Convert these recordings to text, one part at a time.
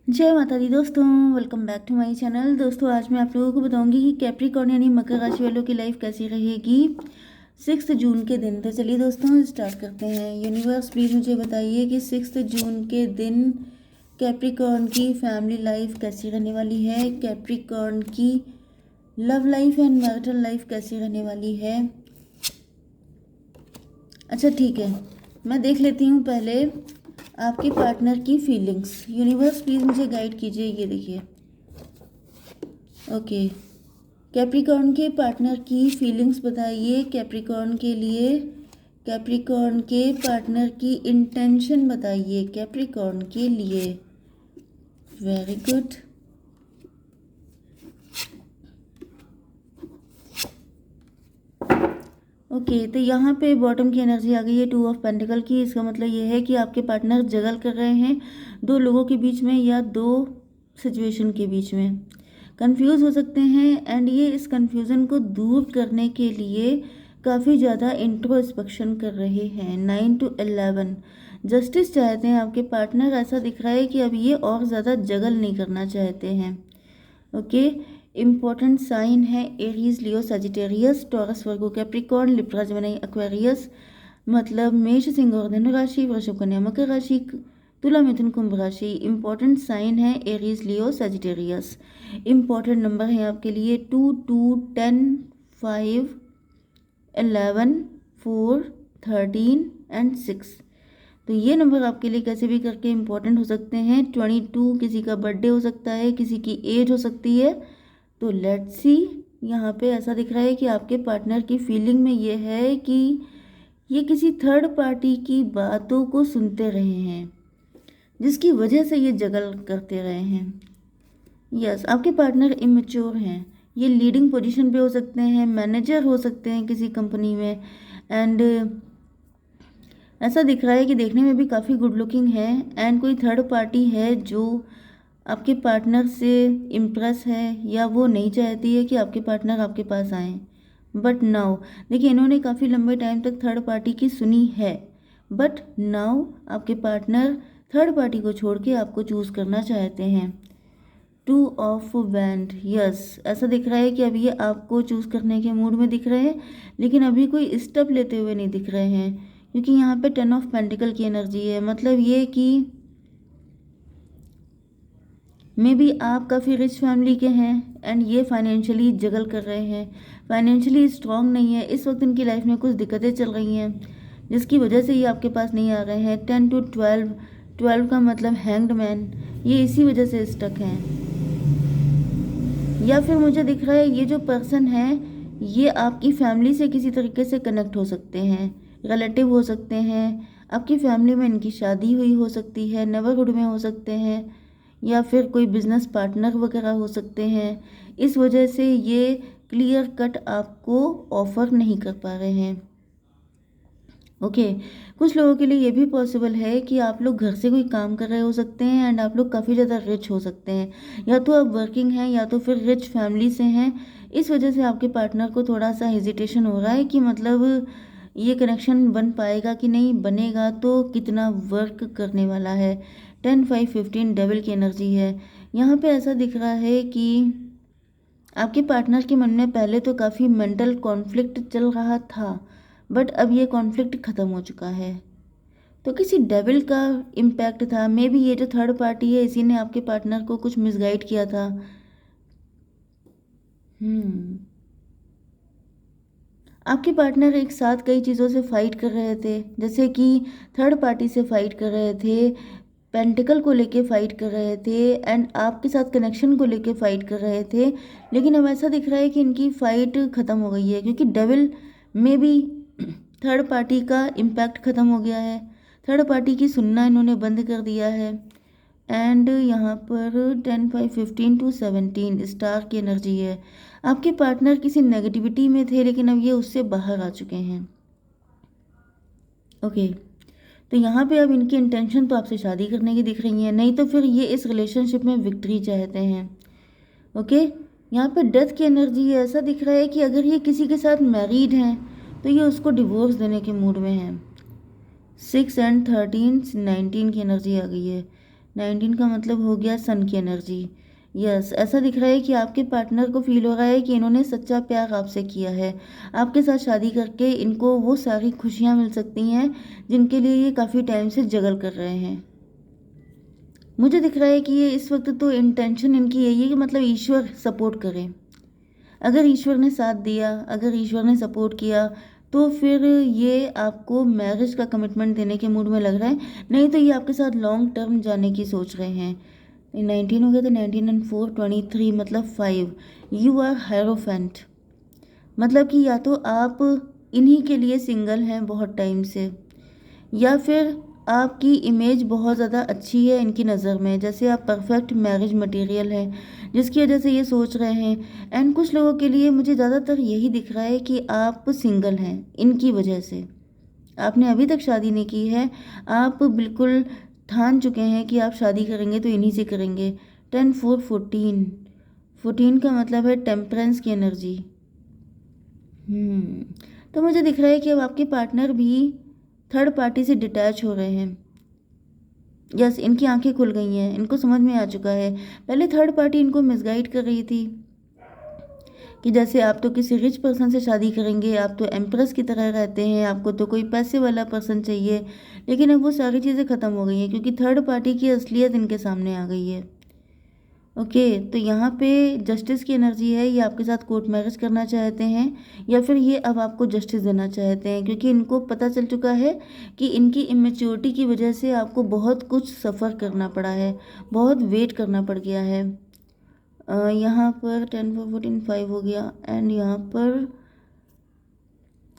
जय माता दी दोस्तों, welcome back to my channel. दोस्तों आज मैं आप लोगों को बताऊंगी कि कैप्रिकॉर्न यानी मकर राशि वालों की लाइफ कैसी रहेगी 6 जून के दिन। तो चलिए दोस्तों स्टार्ट करते हैं। यूनिवर्स प्लीज़ मुझे बताइए कि 6 जून के दिन कैप्रिकॉर्न की फैमिली लाइफ कैसी रहने वाली है, कैप्रिकॉर्न की love life and marital life कैसी रहने वाली है। अच्छा ठीक है, मैं देख लेती हूँ पहले आपके पार्टनर की फीलिंग्स। यूनिवर्स प्लीज़ मुझे गाइड कीजिए। ये देखिए, ओके, कैप्रिकॉर्न के पार्टनर की फीलिंग्स बताइए कैप्रिकॉर्न के लिए। कैप्रिकॉर्न के पार्टनर की इंटेंशन बताइए कैप्रिकॉर्न के लिए। Very good. ओके, तो यहाँ पे बॉटम की एनर्जी आ गई है 2 ऑफ पेंटिकल की। इसका मतलब ये है कि आपके पार्टनर जगल कर रहे हैं दो लोगों के बीच में या दो सिचुएशन के बीच में, कंफ्यूज हो सकते हैं। एंड ये इस कंफ्यूजन को दूर करने के लिए काफ़ी ज़्यादा इंट्रोस्पेक्शन कर रहे हैं। 9 to 11 जस्टिस चाहते हैं आपके पार्टनर। ऐसा दिख रहा है कि अब ये और ज़्यादा जगल नहीं करना चाहते हैं। ओके, इम्पोर्टेंट साइन है एरीज, लियो, सजिटेरियस, टॉरस, वर्गो, कैप्रिकॉर्न, लिब्रा, जेमिनी, एक्वेरियस। मतलब मेष, सिंह और धनु राशि, वृषभ, कन्या, मकर राशि, तुला, मिथुन, कुंभ राशि। इम्पोर्टेंट साइन है एरीज, लियो, सजिटेरियस। इम्पोर्टेंट नंबर है आपके लिए 2, 2, 10, 5, 11, 4, 13 एंड 6। तो ये नंबर आपके लिए कैसे भी करके इम्पोर्टेंट हो सकते हैं। 22 किसी का बर्थडे हो सकता है, किसी की एज हो सकती है। तो लेट्स सी, यहाँ पे ऐसा दिख रहा है कि आपके पार्टनर की फीलिंग में ये है कि ये किसी थर्ड पार्टी की बातों को सुनते रहे हैं जिसकी वजह से ये जगल करते रहे हैं। यस, आपके पार्टनर इमेच्योर हैं। ये लीडिंग पोजीशन पे हो सकते हैं, मैनेजर हो सकते हैं किसी कंपनी में। एंड ऐसा दिख रहा है कि देखने में भी काफ़ी गुड लुकिंग है। एंड कोई थर्ड पार्टी है जो आपके पार्टनर से इम्प्रेस है या वो नहीं चाहती है कि आपके पार्टनर आपके पास आए। बट नाउ देखिए, इन्होंने काफ़ी लंबे टाइम तक थर्ड पार्टी की सुनी है। बट नाउ आपके पार्टनर थर्ड पार्टी को छोड़ के आपको चूज़ करना चाहते हैं। 2 ऑफ वैंड, यस, ऐसा दिख रहा है कि अब ये आपको चूज़ करने के मूड में दिख रहे हैं, लेकिन अभी कोई स्टेप लेते हुए नहीं दिख रहे हैं, क्योंकि यहाँ पे 10 ऑफ पेंटिकल की एनर्जी है। मतलब ये कि मे बी आप काफ़ी रिच फैमिली के हैं एंड ये फाइनेंशियली जगल कर रहे हैं, फाइनेंशियली स्ट्रांग नहीं है। इस वक्त इनकी लाइफ में कुछ दिक्कतें चल रही हैं जिसकी वजह से ये आपके पास नहीं आ रहे हैं। 10 to 12, 12 का मतलब हैंग्ड मैन, ये इसी वजह से स्टक हैं। या फिर मुझे दिख रहा है ये जो पर्सन है ये आपकी फैमिली से किसी तरीके से कनेक्ट हो सकते हैं, रिलेटिव हो सकते हैं, आपकी फैमिली में इनकी शादी हुई हो सकती है, नेबरहुड में हो सकते हैं, या फिर कोई बिजनेस पार्टनर वगैरह हो सकते हैं। इस वजह से ये क्लियर कट आपको ऑफर नहीं कर पा रहे हैं। ओके, कुछ लोगों के लिए ये भी पॉसिबल है कि आप लोग घर से कोई काम कर रहे हो सकते हैं एंड आप लोग काफ़ी ज़्यादा रिच हो सकते हैं। या तो आप वर्किंग हैं या तो फिर रिच फैमिली से हैं। इस वजह से आपके पार्टनर को थोड़ा सा हेजिटेशन हो रहा है कि मतलब ये कनेक्शन बन पाएगा कि नहीं, बनेगा तो कितना वर्क करने वाला है। 10, 5, 15 डेविल की एनर्जी है। यहाँ पे ऐसा दिख रहा है कि आपके पार्टनर के मन में पहले तो काफ़ी मेंटल कॉन्फ्लिक्ट चल रहा था, बट अब ये कॉन्फ्लिक्ट ख़त्म हो चुका है। तो किसी डेविल का इम्पैक्ट था, मे बी ये जो थर्ड पार्टी है इसी ने आपके पार्टनर को कुछ मिसगाइड किया था। आपके पार्टनर एक साथ कई चीज़ों से फाइट कर रहे थे, जैसे कि थर्ड पार्टी से फाइट कर रहे थे, पेंटिकल को लेके फाइट कर रहे थे, एंड आपके साथ कनेक्शन को लेके फाइट कर रहे थे। लेकिन अब ऐसा दिख रहा है कि इनकी फाइट ख़त्म हो गई है, क्योंकि डेविल में भी थर्ड पार्टी का इम्पैक्ट ख़त्म हो गया है। थर्ड पार्टी की सुनना इन्होंने बंद कर दिया है। एंड यहाँ पर 10, 5, 15 to 17 स्टार की एनर्जी है। आपके पार्टनर किसी नेगेटिविटी में थे लेकिन अब ये उससे बाहर आ चुके हैं। ओके, तो यहाँ पे अब इनकी इंटेंशन तो आपसे शादी करने की दिख रही है, नहीं तो फिर ये इस रिलेशनशिप में विक्ट्री चाहते हैं। ओके, यहाँ पे डेथ की एनर्जी है। ऐसा दिख रहा है कि अगर ये किसी के साथ मैरिड हैं तो ये उसको डिवोर्स देने के मूड में हैं। 6 and 13, 19 की एनर्जी आ गई है। 19 का मतलब हो गया सन की एनर्जी। यस, ऐसा दिख रहा है कि आपके पार्टनर को फील हो रहा है कि इन्होंने सच्चा प्यार आपसे किया है। आपके साथ शादी करके इनको वो सारी खुशियाँ मिल सकती हैं जिनके लिए ये काफ़ी टाइम से जगल कर रहे हैं। मुझे दिख रहा है कि ये इस वक्त तो इंटेंशन इनकी यही है कि मतलब ईश्वर सपोर्ट करे। अगर ईश्वर ने साथ दिया, अगर ईश्वर ने सपोर्ट किया, तो फिर ये आपको मैरिज का कमिटमेंट देने के मूड में लग रहा है। नहीं तो ये आपके साथ लॉन्ग टर्म जाने की सोच रहे हैं। 19 हो गया तो 19 एंड 4 23 मतलब 5। यू आर हायरोफेंट, मतलब कि या तो आप इन्हीं के लिए सिंगल हैं बहुत टाइम से, या फिर आपकी इमेज बहुत ज़्यादा अच्छी है इनकी नज़र में, जैसे आप परफेक्ट मैरिज मटेरियल हैं जिसकी वजह से ये सोच रहे हैं। एंड कुछ लोगों के लिए मुझे ज़्यादातर यही दिख रहा है कि आप सिंगल हैं इनकी वजह से। आपने अभी तक शादी नहीं की है, आप बिल्कुल ठान चुके हैं कि आप शादी करेंगे तो इन्हीं से करेंगे। 10 4 14, 14 का मतलब है टेम्परेंस की एनर्जी। तो मुझे दिख रहा है कि अब आपके पार्टनर भी थर्ड पार्टी से डिटैच हो रहे हैं। यस, इनकी आंखें खुल गई हैं, इनको समझ में आ चुका है। पहले थर्ड पार्टी इनको मिसगाइड कर रही थी कि जैसे आप तो किसी रिच पर्सन से शादी करेंगे, आप तो एम्प्रेस की तरह रहते हैं, आपको तो कोई पैसे वाला पर्सन चाहिए। लेकिन अब वो सारी चीज़ें ख़त्म हो गई हैं क्योंकि थर्ड पार्टी की असलियत इनके सामने आ गई है। ओके, तो यहाँ पे जस्टिस की एनर्जी है। ये आपके साथ कोर्ट मैरिज करना चाहते हैं या फिर ये अब आपको जस्टिस देना चाहते हैं, क्योंकि इनको पता चल चुका है कि इनकी इमेच्योरिटी की वजह से आपको बहुत कुछ सफ़र करना पड़ा है, बहुत वेट करना पड़ गया है। यहाँ पर 10 4 14 5 हो गया, एंड यहाँ पर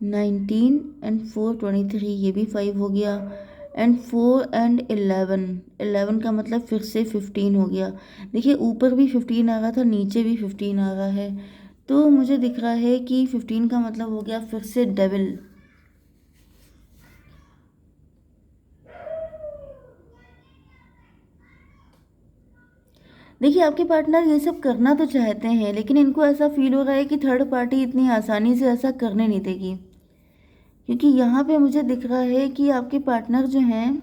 19 एंड 4 23 ये भी 5 हो गया, एंड 4 एंड 11 का मतलब फिर से 15 हो गया। देखिए ऊपर भी 15 आ रहा था, नीचे भी 15 आ रहा है, तो मुझे दिख रहा है कि 15 का मतलब हो गया फिर से डेविल। देखिए आपके पार्टनर ये सब करना तो चाहते हैं, लेकिन इनको ऐसा फील हो रहा है कि थर्ड पार्टी इतनी आसानी से ऐसा करने नहीं देगी, क्योंकि यहाँ पे मुझे दिख रहा है कि आपके पार्टनर जो हैं,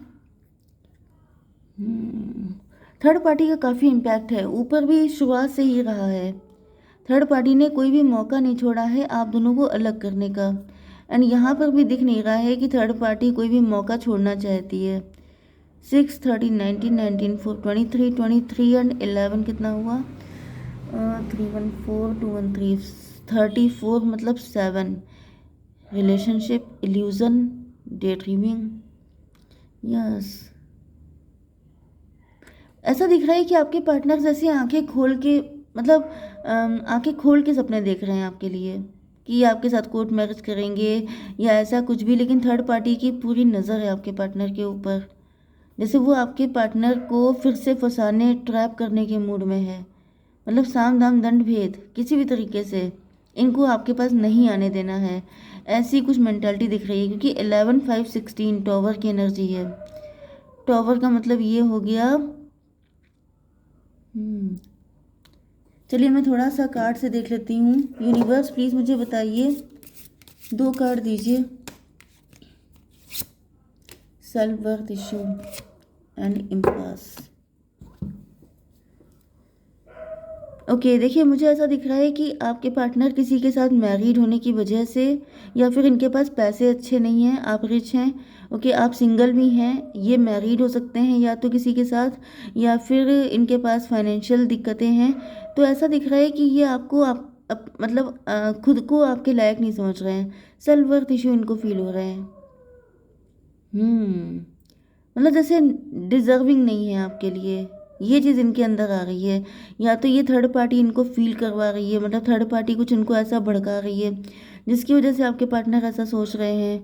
थर्ड पार्टी का काफ़ी इम्पैक्ट है। ऊपर भी शुरुआत से ही रहा है, थर्ड पार्टी ने कोई भी मौका नहीं छोड़ा है आप दोनों को अलग करने का। एंड यहाँ पर भी दिख नहीं रहा है कि थर्ड पार्टी कोई भी मौका छोड़ना चाहती है। 6 13 19 19 4 23 23 एंड 11 कितना हुआ? 3 1 4 2 1 3 34 मतलब 7। Relationship, illusion, day dreaming. Yes, ऐसा दिख रहा है कि आपके पार्टनर जैसे आंखें खोल के, मतलब आंखें खोल के सपने देख रहे हैं आपके लिए कि आपके साथ कोर्ट मैरिज करेंगे या ऐसा कुछ भी, लेकिन थर्ड पार्टी की पूरी नज़र है आपके पार्टनर के ऊपर, जैसे वो आपके पार्टनर को फिर से फंसाने, ट्रैप करने के मूड में है। मतलब साम दाम दंड भेद किसी भी तरीके से इनको आपके पास नहीं आने देना है, ऐसी कुछ मेंटालिटी दिख रही है, क्योंकि 11 5 16 टॉवर की एनर्जी है। टॉवर का मतलब ये हो गया। चलिए मैं थोड़ा सा कार्ड से देख लेती हूँ। यूनिवर्स प्लीज़ मुझे बताइए, 2 कार्ड दीजिए। Self worth issue and impasse. Okay, देखिए मुझे ऐसा दिख रहा है कि आपके पार्टनर किसी के साथ मैरिड होने की वजह से, या फिर इनके पास पैसे अच्छे नहीं हैं, आप रिच हैं। ओके, आप सिंगल भी हैं, ये मैरिड हो सकते हैं या तो किसी के साथ, या फिर इनके पास फाइनेंशियल दिक्कतें हैं। तो ऐसा दिख रहा है कि ये आपको मतलब खुद को आपके लायक नहीं समझ रहे हैं, सेल्फ वर्थ इशू इनको फील हो रहे हैं। मतलब जैसे डिजर्विंग नहीं है आपके लिए, ये चीज़ इनके अंदर आ रही है। या तो ये थर्ड पार्टी इनको फील करवा रही है, मतलब थर्ड पार्टी कुछ इनको ऐसा भड़का रही है जिसकी वजह से आपके पार्टनर ऐसा सोच रहे हैं,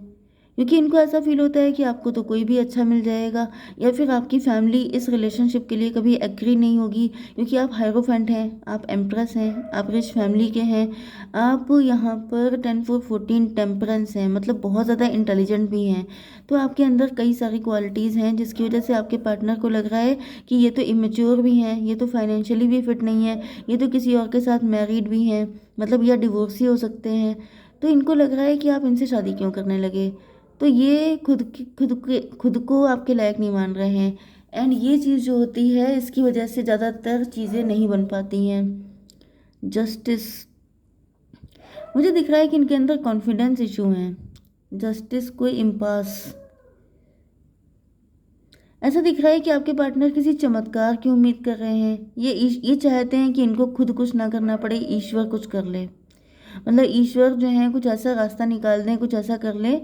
क्योंकि इनको ऐसा फील होता है कि आपको तो कोई भी अच्छा मिल जाएगा, या फिर आपकी फैमिली इस रिलेशनशिप के लिए कभी एग्री नहीं होगी, क्योंकि आप हायरोफेंट हैं, आप एम्प्रेस हैं, आप रिच फैमिली के हैं। आप यहाँ पर 10 4 14 टेम्परेंस हैं, मतलब बहुत ज़्यादा इंटेलिजेंट भी हैं। तो आपके अंदर कई सारी क्वालिटीज़ हैं जिसकी वजह से आपके पार्टनर को लग रहा है कि ये तो इमेच्योर भी हैं, ये तो फाइनेंशियली भी फिट नहीं है, ये तो किसी और के साथ मैरिड भी हैं, मतलब या डिवोर्सी हो सकते हैं। तो इनको लग रहा है कि आप इनसे शादी क्यों करने लगे। तो ये खुद को आपके लायक नहीं मान रहे हैं। एंड ये चीज़ जो होती है इसकी वजह से ज़्यादातर चीज़ें नहीं बन पाती हैं। जस्टिस, मुझे दिख रहा है कि इनके अंदर कॉन्फिडेंस इशू है। जस्टिस, कोई इम्पास, ऐसा दिख रहा है कि आपके पार्टनर किसी चमत्कार की उम्मीद कर रहे हैं। ये चाहते हैं कि इनको खुद कुछ ना करना पड़े, ईश्वर कुछ कर ले। मतलब ईश्वर जो है कुछ ऐसा रास्ता निकाल दें, कुछ ऐसा कर ले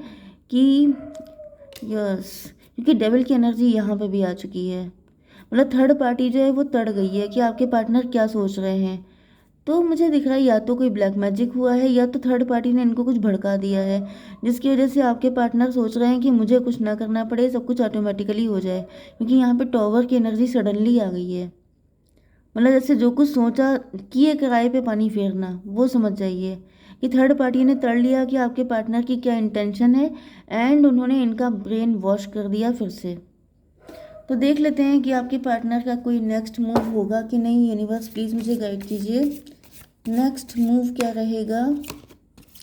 कि यस, क्योंकि डेविल की एनर्जी यहाँ पे भी आ चुकी है। मतलब थर्ड पार्टी जो है वो तड़ गई है कि आपके पार्टनर क्या सोच रहे हैं। तो मुझे दिख रहा है या तो कोई ब्लैक मैजिक हुआ है या तो थर्ड पार्टी ने इनको कुछ भड़का दिया है, जिसकी वजह से आपके पार्टनर सोच रहे हैं कि मुझे कुछ ना करना पड़े, सब कुछ ऑटोमेटिकली हो जाए। क्योंकि यहाँ पे टॉवर की एनर्जी सडनली आ गई है। मतलब जैसे जो कुछ सोचा किए किराए पे पानी फेरना, वो समझ जाइए कि थर्ड पार्टी ने तड़ लिया कि आपके पार्टनर की क्या इंटेंशन है एंड उन्होंने इनका ब्रेन वॉश कर दिया फिर से। तो देख लेते हैं कि आपके पार्टनर का कोई नेक्स्ट मूव होगा कि नहीं। यूनिवर्स प्लीज़ मुझे गाइड कीजिए, नेक्स्ट मूव क्या रहेगा।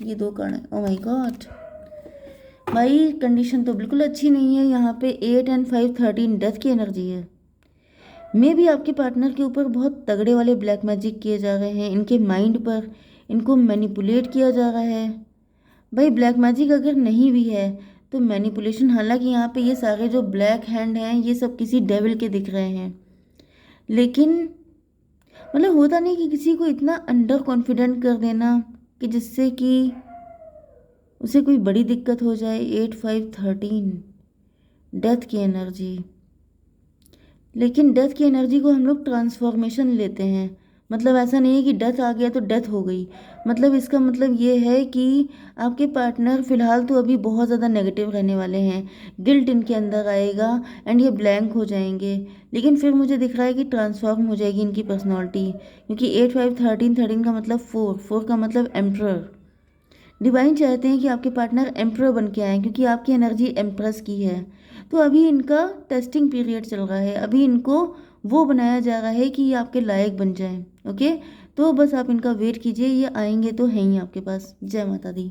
ये 2 कार्ड है, ओ माय गॉड भाई, कंडीशन तो बिल्कुल अच्छी नहीं है। यहाँ पे 8 एंड 5 13 डेथ की एनर्जी है। मे भी आपके पार्टनर के ऊपर बहुत तगड़े वाले ब्लैक मैजिक किए जा रहे हैं, इनके माइंड पर इनको मैनिपुलेट किया जा रहा है। भाई ब्लैक मैजिक अगर नहीं भी है तो मैनिपुलेशन, हालांकि यहाँ पे ये सारे जो ब्लैक हैंड हैं ये सब किसी डेविल के दिख रहे हैं, लेकिन मतलब होता नहीं कि किसी को इतना अंडर कॉन्फिडेंट कर देना कि जिससे कि उसे कोई बड़ी दिक्कत हो जाए। 8 5 13 डेथ की एनर्जी, लेकिन डेथ की एनर्जी को हम लोग ट्रांसफॉर्मेशन लेते हैं। मतलब ऐसा नहीं है कि डेथ आ गया तो डेथ हो गई। मतलब इसका मतलब ये है कि आपके पार्टनर फ़िलहाल तो अभी बहुत ज़्यादा नेगेटिव रहने वाले हैं, गिल्ट इनके अंदर आएगा एंड ये ब्लैंक हो जाएंगे। लेकिन फिर मुझे दिख रहा है कि ट्रांसफॉर्म हो जाएगी इनकी पर्सनैलिटी, क्योंकि 8 5 13 13 का मतलब 4 4 का मतलब एम्परर। डिवाइन चाहते हैं कि आपके पार्टनर एम्परर बन के आए, क्योंकि आपकी एनर्जी एम्प्रेस की है। तो अभी इनका टेस्टिंग पीरियड चल रहा है, अभी इनको वो बनाया जा रहा है कि ये आपके लायक बन जाएं। ओके, तो बस आप इनका वेट कीजिए, ये आएंगे तो हैं ही आपके पास। जय माता दी।